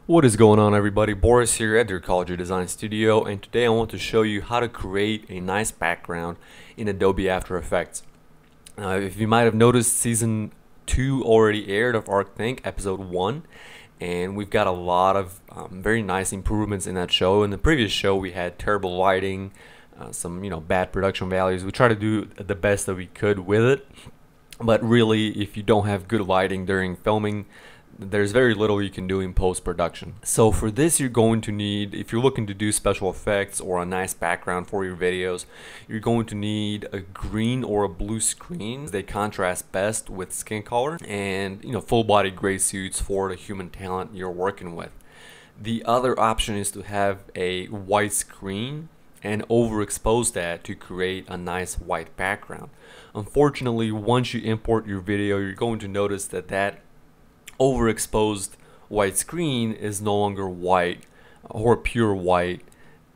What is going on, everybody? Boris here at the Ecology Design Studio, and today I want to show you how to create a nice background in Adobe After Effects. If you might have noticed, Season 2 already aired of ArcThink, Episode 1, and we've got a lot of very nice improvements in that show. In the previous show, we had terrible lighting, some bad production values. We tried to do the best that we could with it, but really, if you don't have good lighting during filming, there's very little you can do in post-production. So for this, you're going to need, if you're looking to do special effects or a nice background for your videos, you're going to need a green or a blue screen. They contrast best with skin color, and full body gray suits for the human talent you're working with. The other option is to have a white screen and overexpose that to create a nice white background. Unfortunately, once you import your video, you're going to notice that overexposed white screen is no longer white or pure white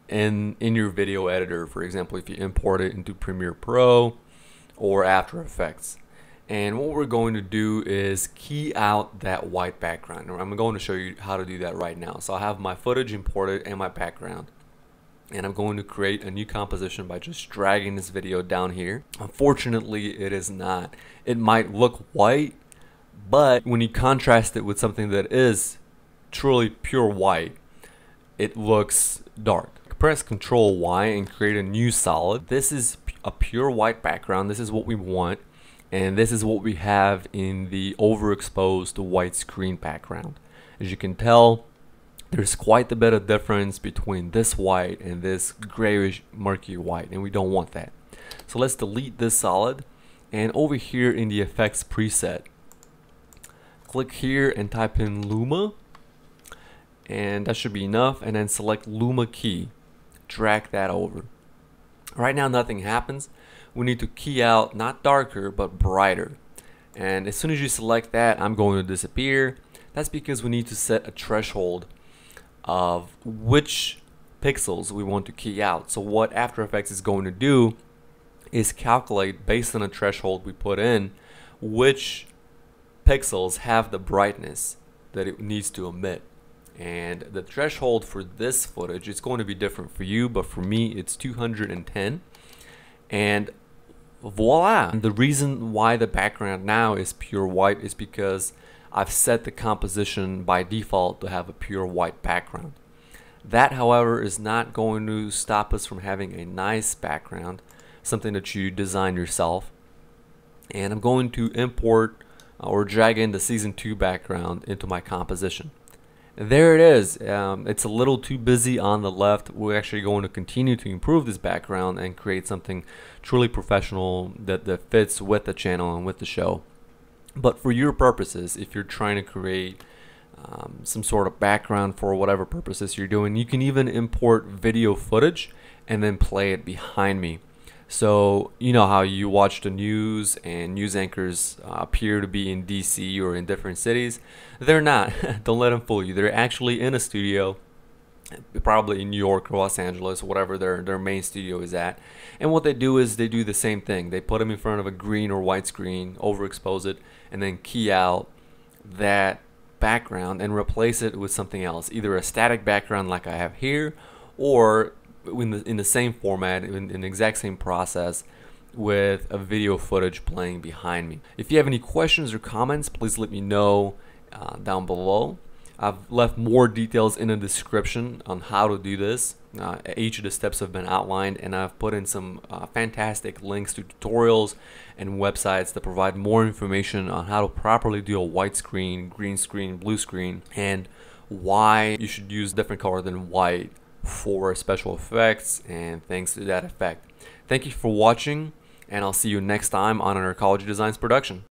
in your video editor. For example, if you import it into Premiere Pro or After Effects. And what we're going to do is key out that white background. I'm going to show you how to do that right now. So I have my footage imported and my background, and I'm going to create a new composition by just dragging this video down here. Unfortunately, it is not. It might look white, but when you contrast it with something that is truly pure white, it looks dark. Press Ctrl Y and create a new solid. This is a pure white background. This is what we want, and this is what we have in the overexposed white screen background. As you can tell, there's quite a bit of difference between this white and this grayish murky white, and we don't want that. So let's delete this solid, and over here in the effects preset, click here and type in Luma, and that should be enough, and then select Luma Key. Drag that over. Right now nothing happens. We need to key out not darker but brighter, and as soon as you select that, I'm going to disappear. That's because we need to set a threshold of which pixels we want to key out. So what After Effects is going to do is calculate, based on a threshold we put in, which pixels have the brightness that it needs to emit. And the threshold for this footage is going to be different for you, but for me it's 210, and voila. And the reason why the background now is pure white is because I've set the composition by default to have a pure white background. That, however, is not going to stop us from having a nice background, something that you design yourself. And I'm going to import or drag in the Season 2 background into my composition. There it is. It's a little too busy on the left. We're actually going to continue to improve this background and create something truly professional that fits with the channel and with the show. But for your purposes, if you're trying to create some sort of background for whatever purposes you're doing, you can even import video footage and then play it behind me. So you know how you watch the news and news anchors appear to be in DC or in different cities? They're not. Don't let them fool you. They're actually in a studio, probably in New York or Los Angeles, whatever their main studio is at. And what they do is they do the same thing. They put them in front of a green or white screen, overexpose it, and then key out that background and replace it with something else, either a static background like I have here, or in the same format, in the exact same process, with a video footage playing behind me. If you have any questions or comments, please let me know down below. I've left more details in the description on how to do this. Each of the steps have been outlined, and I've put in some fantastic links to tutorials and websites that provide more information on how to properly do a white screen, green screen, blue screen, and why you should use a different color than white for special effects and things to that effect. Thank you for watching, and I'll see you next time on an Ecology Designs production.